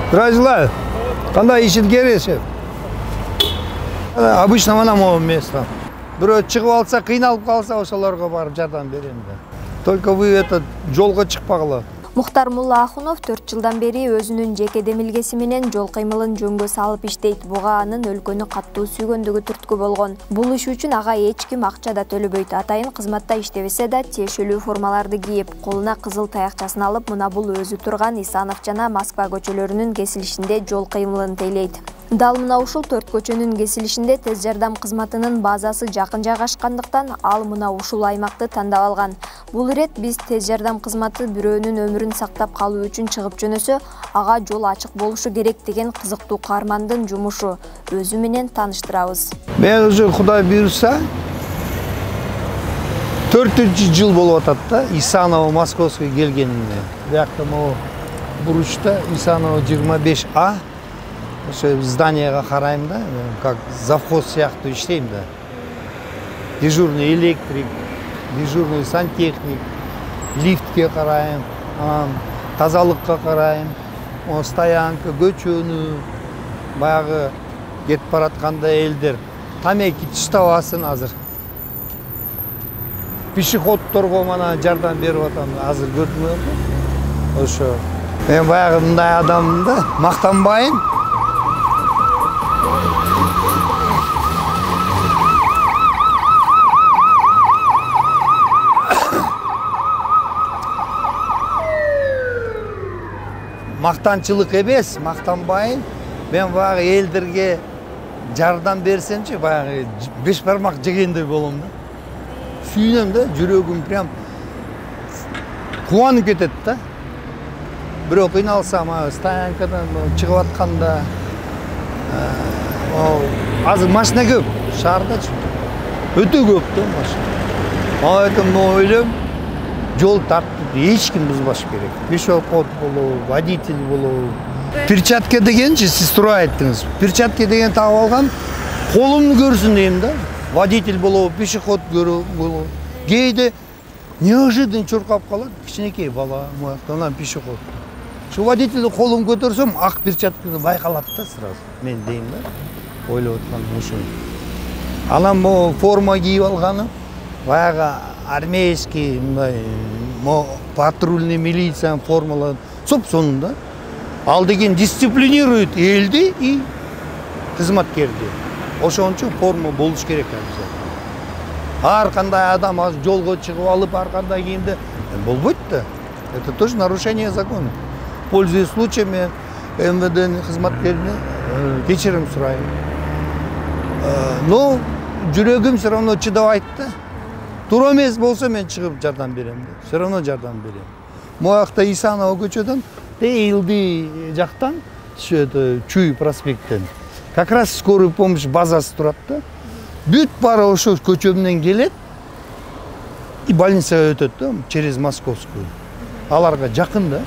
Здравствуйте. Кандай ишин керек? Обычно мына могу место. Бирөө чыгып алса, кыйналып калса, ошолорго барып жардам берем да. Только вы этот жолго чыкпагыла. Мухтар Муллахунов 4 жылдан бери өзүнүн жеке демилгеси менен жол кыймылын жөнгө салып иштейт. Буга анын өлкөнү каттуу сүйгөндүгү түрткү болгон. Бул иш үчүн ага эч ким акча да төлөбөйт. Атайын кызматта иштебесе да тиешелүү формаларды кийип, колуна кызыл таякчасын алып, мына бул өзү турган Исанов жана Москва көчөлөрүнүн кесилишинде жол кыймылын тейлейт. Дал мына ушул 4 көчөнүн кесилишинде тез жардам кызматынын базасы жакын жайгашкандыктан ал мына ушул аймакты тандап алган. Бул ирет биз тез жардам кызматы бирөөнүн өмүрүн сактап калуу үчүн чыгып жөнөсө, ага жол ачык болушу керек деген кызыктуу каармандын жумушу. Өзү менен тааныштырабыз. Мен уже Кудай буйрса 4-жыл болуп атат да, Исанова Московский келгенине. Биякта могу буручта Исанова 25А. Ошо зданияга карайм да, как завхоз сыяктуу иштейм да. Дежурный электрик, дежурный сантехник, лифтке карайм, тазалыкка карайм, стоянка, көчөнү, баягы кетип баратканда элдер тамеки тыштабасын азыр. Пешеходторго мана жардам берип атам, азыр көрдүңөр. Ошо. Мен баягы мындай адаммын да, мактанбайын. Мактанчылык эмес, мактанбайын. Мен баягы элдерге жардам берсемчи, баягы 5 бармак жегендей болом да. Сүйүнөм да, жүрөгүм прям кубанып кетет да. Бирөө кыйналсам, стоянкадан чыгып атканда, азыр машина көп, шаардачы. Өтө көп да машина. Айтам, ойлойм, жол тартып эч ким бузбаш керек. Пешеход болобу, водитель болобу. Перчатка дегенчи сиз туура айттыңыз. Перчатка деген тагып алгам, колумду көрсүн дейм да. Водитель болобу, пешеход болобу. Кээде неожиданно чуркап калат, кичинекей бала, муяктан пешеход. Şu водительди колум көтөрсөм, ак перчатканы байкалат да сразу. Мен дейм да. Ойлоп атканым ошо. Анан могу форма кийип алганы, баягы армейский, патрульный милиция формаларын соп-сонун. Ал деген дисциплинирует элди и кызматкерди. Ошон үчүн форма болуш керек обязательно. Ар кандай адам жолго чыгып алып, ар кандай кийимде болбойт да. Это тоже нарушение закона. Пользуясь случаем, МВД кызматкерине кечирим сурайм. Но жүрөгүм все равно чыдабайт да. Туура эмес болсо мен чыгып жардам берем да. Все равно жардам берем. Моякта Исанова көчөдөн, Элди жактан, Чуй проспекттен. Как раз скорый помощь базасы турат да. Бүт бары ошо көчө менен келет и больницага өтөт да, через Московскую. Аларга жакын да.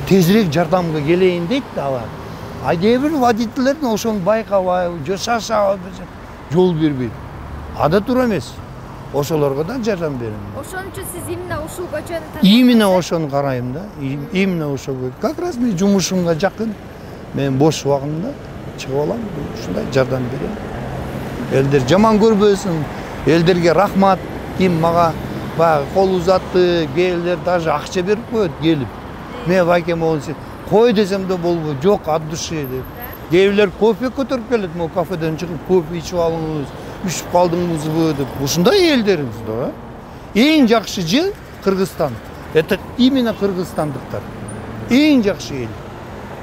Тезирээк жардамга келейин дейт да алар. Кээ бир водительдер ошону байкабай, же шашабай жол бербейт. Ада туура эмес. Ошолорго да жардам берем. Ошон үчүн сиз именно ушул көчөнү тандап? Именно ошону карайм да. Именно ошол көчө. Как раз мен жумушумга жакын. Мен бош убагымда чыгып алам, ушундай жардам берем. Элдер жаман көрбөсүн. Элдерге рахмат. Ким мага баягы кол узатты, келдер даже акча берип коет келип. Мен байкем болсо, кой десем да болбойт. Жок, от души деп. Кээбирлер кофе көтөрүп келет, могу кафеден чыгып кофе ичип алыңыз, үшүп калдыңызбы деп. Ушундай элдерибиз да. Эң жакшы жер Кыргызстан. Это именно кыргызстандыктар. Эң жакшы эл.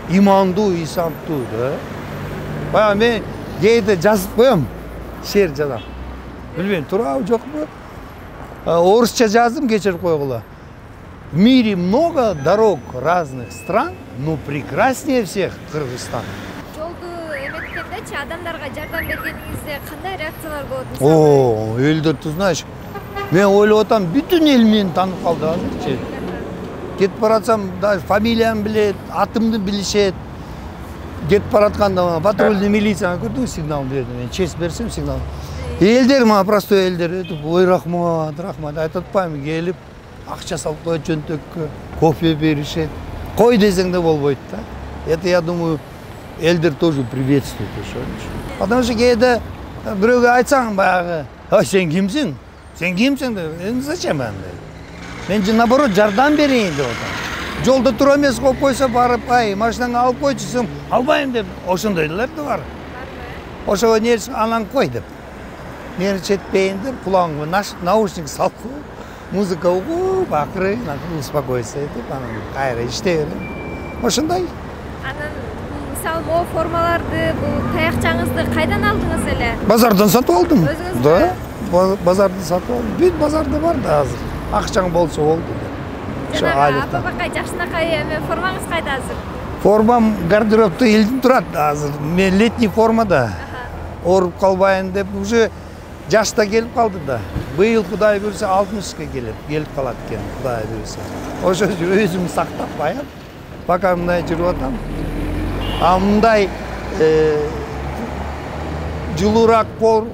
Имандуу, исамдуу да. Баягы мен кээде жазып коем, шер жазам. Билбейм, туурабы жокпу? Орусча жаздым, кечирип койгула. В мире много дорог разных стран, но прекраснее всех Кыргызстан. Жолду эметкендечи адамдарга жардам бергениңизде кандай реакциялар болот? О, элдер, ты знаешь, мен ойлоп атам, бүтүн эл мени таанып калды азырчы. Кетип баратсам, даже фамилиямды билет, атымды билишет. Кетип баратканда патрульный милицияга көрдүң, сигнал берди. Мен честь берсем сигнал. Элдер мага простой элдер, ой рахмат, рахмат, айтып атпаймынбы, келип акча салып коет жөнтөккө, кофе беришет. Кой десең да болбойт да. Это, я думаю, элдер тоже приветствует. Потому что кейде біреуге айтсаң баяғы, ой, сен кімсің? Сен кімсің? Зачем андай? Мен же наоборот жардам берейін деп отырмын. Жолда тұра емес қойып қойса барып, ай, машинаңа алып қойшы десем, албайым деп, ошондойлар да бар. Ошого нерсе анан қой деп. Нерсе етпейін деп, құлағыңа наушник салып қой, музыка угу, бақыры, успокойся деп, анан кайра иштей берем. Ошондой. Анан мисалы могу формаларды, бул таякчаңызды кайдан алдыңыз эле? Базардан сатып алдым. Өзүңүз? Да, базардан сатып алдым. Бүт базарда бар да азыр. Акчаң болсо болду. Апа-бакай жакшынакай эме формаңыз кайда азыр? Формам гардеробто илдип турат азыр. Мен летний формада. Оруп калбайын деп уже жашта келип калды да. Быйыл Кудай буйрса 60ка келип калат экен, Кудай буйрса. Ошо өзүм сактап баяп, пока мындай жүрүп атам. А мындай жылуураак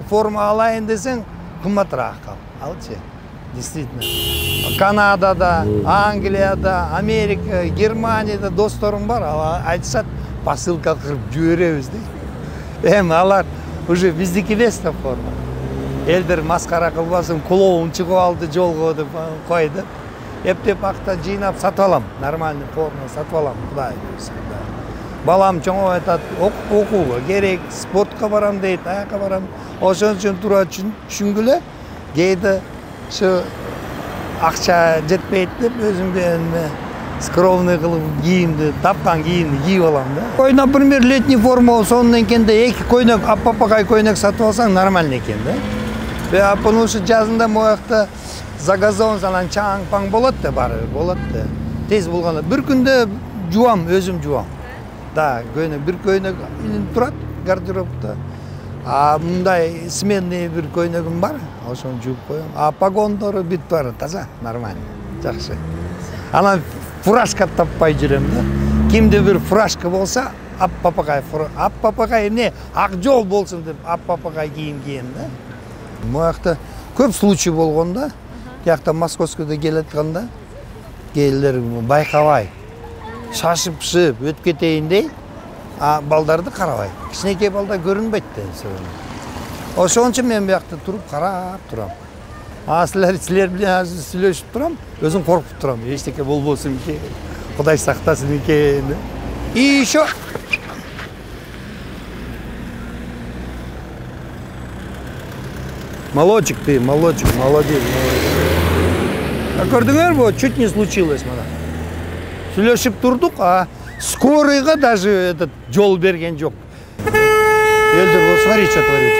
форма алайын десең, кымбатыраак алчы. Действительно. Канадада, Англияда, Америка, Германияда досторум бар. Айтышат, посылка кырып жиберебиз дейт. Эми алар уже биздики эмес да форма. Элдер маскара кылбасын, кулообум чыгып алды жолго деп койду. Эптеп акта жыйнап сатып алам. Нормальный форма сатып алам, Кудай буйрса. Балам чоңоп айтат, окууга керек, спортко барам дейт, аякка барам. Ошон үчүн туура түшүнгүлө, кээде şu акча жетпейт деп өзүмдө скромный кылып кийимди, тапкан кийимди кийип алам да. Ой, например, летний форма сонун экенде эки көйнөк, аппапагай көйнөк сатып алсаң нормально экен да. Потому что жазында моякта загазон салан чаң-паң болот да, баары болот да. Тез болгондо бир күндө жуам, өзүм жуам. Да, бир көйнөк илинип турат гардеробто. Мындай сменный бир көйнөгүм бар, ошону жууп коем. Погондору бүт бар, таза, нормально, жакшы. Анан фуражка таппай жүрөм да. Кимде бир фуражка болса, аппапагай эмне, ак жол болсун деп, аппапагай кийим кийем да. Моякта көп случай болгондо, тиякта Московскода келатканда, келдер байкабай, шашып-шып өтүп кетейин дейт. Балдарды карабай. Кичинекей балдар көрүнбөйт да. Ошон үчүн мен буякта туруп карап турам. Силер менен сүйлөшүп турам, өзүм коркуп турам. Эчтеке болбосун экен. Кудай сактасын экен. И еще молодчик ты, молодчик, молодец. Көрдүңөрбү, чуть не случилось мына. Сүйлөшүп турдук, скорыйга даже этот жол берген жок. Элдер, вот смотри, что творит.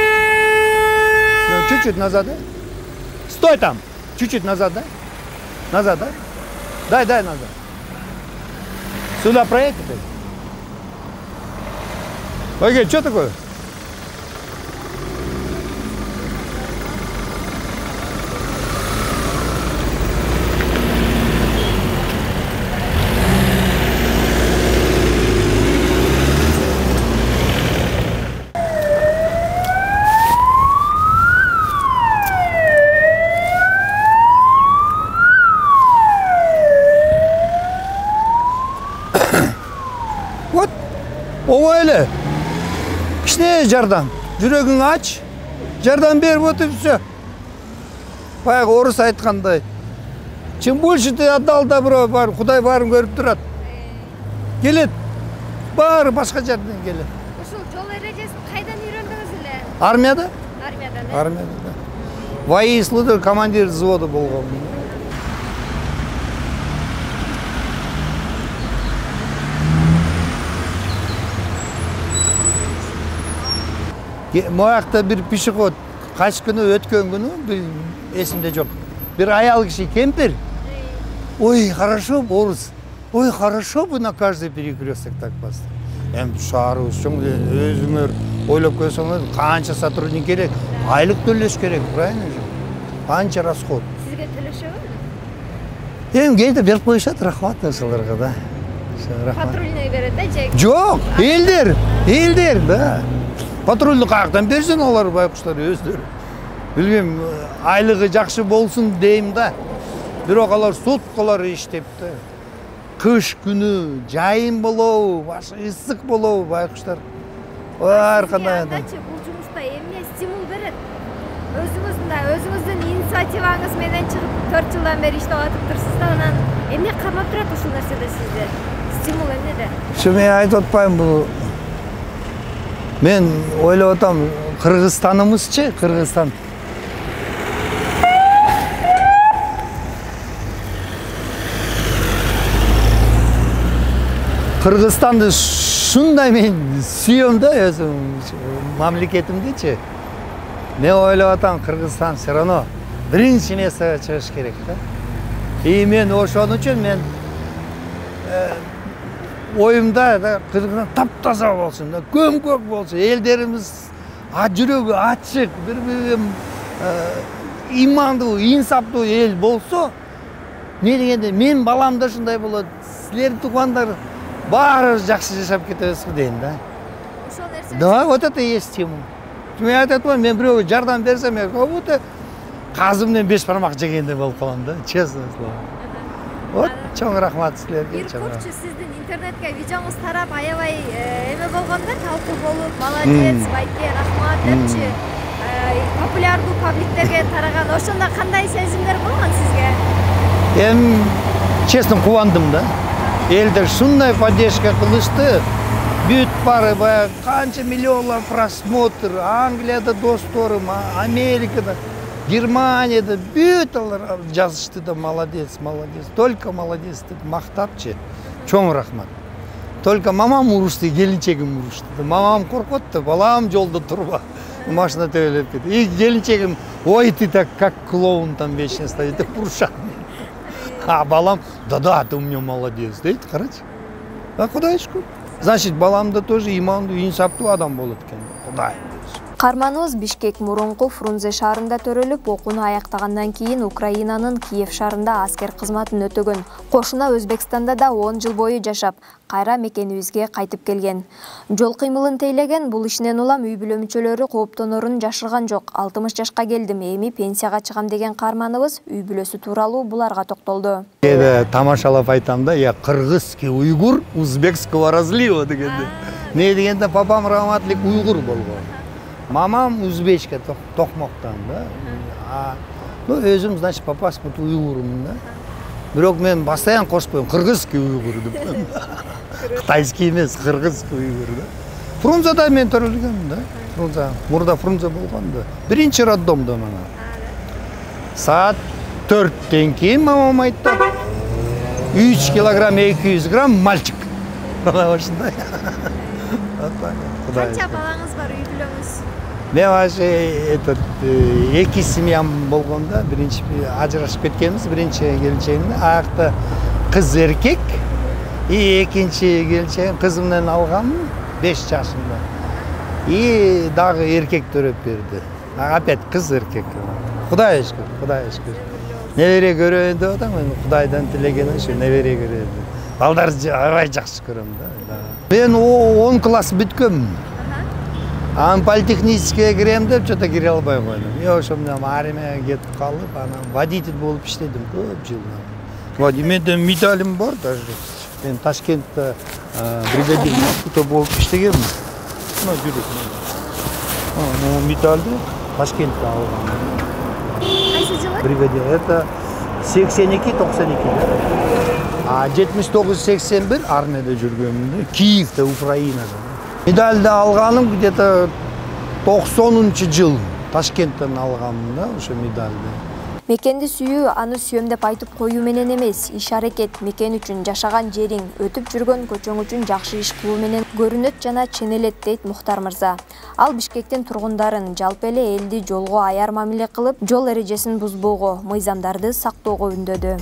Чуть-чуть назад, да? Стой там! Чуть-чуть назад, да? Назад, да? Дай назад. Сюда проедь. Окей, что такое? Вот, оңой эле. Кичине жардам. Жүрөгүңү ач, жардам бер, вот и все. Баягы орус айткандай. Чем больше ты отдал добро, бар, Кудай баарын көрүп турат. Келет. Баары башка жерден келет. Ушул жол эрежесин кайдан үйрөндүңүз эле? Армияда? Армиядан. Армияда, да. Воинслыда командир взвода болгон. Моякта бир пешеход кайсы күнү өткөн күнү эсимде жок. Бир аял киши кемпир. Ой, хорошо, орус. Ой, хорошо бы на каждый перекресток так басты. Эми шаарыбыз чоң, өзүңөр ойлоп көрсөңөр, канча сотрудник керек, айлык төлөш керек, правильно же? Канча расход. Сизге төлөшөбү? Эми кейде берип коюшат, рахмат ошолорго да. Патрульный берет да, же? Жок, элдер, да. Патрульді қаяқтан берсен олар байқұштар өздері. Білмем, айлығы жақсы болсын дейм да. Бирок алар суткалар иштепти. кыш күнү жайын болобу, башы ысык болобу байкуштар. Ар кандай бул жумушта эмне стимул берет? Өзүңүздүн инициативаңыз менен чыгып 4 жылдан бери иштеп атыптырсыз да, анан эмне кармап турат ушул нерседе сизди? Стимул эмнеде? Мен айтып атпайм, бул мен ойлоп атам, Кыргызстанымызчы, Кыргызстан. Кыргызстанды шундай мен сүйөм да, өзүм мамлекетимдичи. Мен ойлоп атам, Кыргызстан все равно биринчи место чыгыш керек да. И мен ошон үчүн мен оюмда Кыргызстан таптаза болсун да, көмкөк болсун, элдерибиз жүрөгү ачык, бири-бириге имандуу, инсаптуу эл болсо, не дегенде мен балам да шундай болот, силердин туугандар баары жакшы жашап кетебизби дейм да. Ошол нерсе. Да, вот это и есть стимул. Мен айтып атам, мен бирөөгө жардам берсем, как будто казы менен 5 бармак жегендей болуп калам да, честно слово. Вот, чоң рахмат силерге. Бир көпчү сиздин интернетке видеоңуз тарап, аябай эме болгондо, талкуу болуп, молодец, байке, рахмат депчи, популярдуу пабликтерге тараган. Ошондо кандай сезимдер болгон сизге? Честно кубандым да. Элдер шундай поддержка кылышты. Бүт бары баягы канча миллионлар просмотр, Англияда досторум, Америкада, Германияда бүт алар жазышты да, молодец, молодец, только молодец деп мактапчы. Чоң рахмат. Только мамам урушты, келинчегим урушты. Мамам коркот да, балам жолдо турба. Машина төбөлөп кетти. И келинчегим, ой, ты так как клоун там вечно стоит, деп урушат. А балам, да, ты у меня молодец, дейт, карачы. А Кудай шүкүр. Значит, баламда тоже имандуу, инсаптуу адам болот экен. Кудай. Карманыбыз Бишкек мурунку Фрунзе шаарында төрөлүп, окууну аяктагандан кийин Украинанын Киев шаарында аскер кызматын өтөгөн. Кошуна Өзбекстанда да 10 жыл бою жашап, кайра мекенибизге кайтып келген. Жол кыймылын тейлеген бул ишинен улам үй бүлө мүчөлөрү кооптонорун жашырган жок. 60 жашка келдим, эми пенсияга чыгам деген Карманыбыз үй бүлөсү тууралуу буларга токтолду. Тамашалап айтам да, я кыргызский уйгур узбекского разлива дегенде. Не дегенде папам рахматлык уйгур болгон. Мамам узбечка токмоктан да. Өзүм, значит, по паспорту уйгурмун да. Бирок мен постоянно кошпойм, кыргызский уйгур деп. Кытайский эмес, кыргызский уйгур да. Фрунзада мен төрөлгөм да. Фрунза, мурда Фрунзе болгон да. Биринчи роддомдо мана. Саат 4-тен кийин мамам айтты. 3 килограмм 200 грамм мальчик. Ошондой. Канча балаңыз бар, үй бүлөңүз? Мен вообще эки семьям болгондо, биринчи ажырашып кеткенбиз, биринчи келинчегимде, аякта кыз эркек, и экинчи келинчегим кызым менен алгам 5 жашында. И дагы эркек төрөп берди. Опять кыз эркек. Кудай шүкүр, Кудай шүкүр. Небере көрөйүн деп атам, мен Кудайдан тилегеним ушу небере көрөйүн. Балдарды аябай жакшы көрөм да. Мен 10 класс бүткөм. Анан политехническийге кирем деп, что-то кире албай койдум. И ошо менен армияга кетип калып, анан водитель болуп иштедим көп жыл. Менде медалим бар даже. Мен Ташкентте бригадир болуп иштегенмин. Мына жүрөт. Могу медалды Ташкентте алгам. Кайсы жылы? Бригадир. Это 82-92. А 79-81 армияда жүргөнмүн. Киевде, Украинада. Медальды алганым где-то 90-жыл. Ташкенттен алганмын да, ошо медальды. Мекенди сүйүү аны сүйөм деп айтып коюу менен эмес, иш аракет мекен үчүн жашаган жериң, өтүп жүргөн көчөң үчүн жакшы иш кылуу менен көрүнөт жана ченелет дейт Мухтар мырза. Ал Бишкектин тургундарын, жалпы эле элди жолго аяр мамиле кылып, жол эрежесин бузбоого, мыйзамдарды сактоого үндөдү.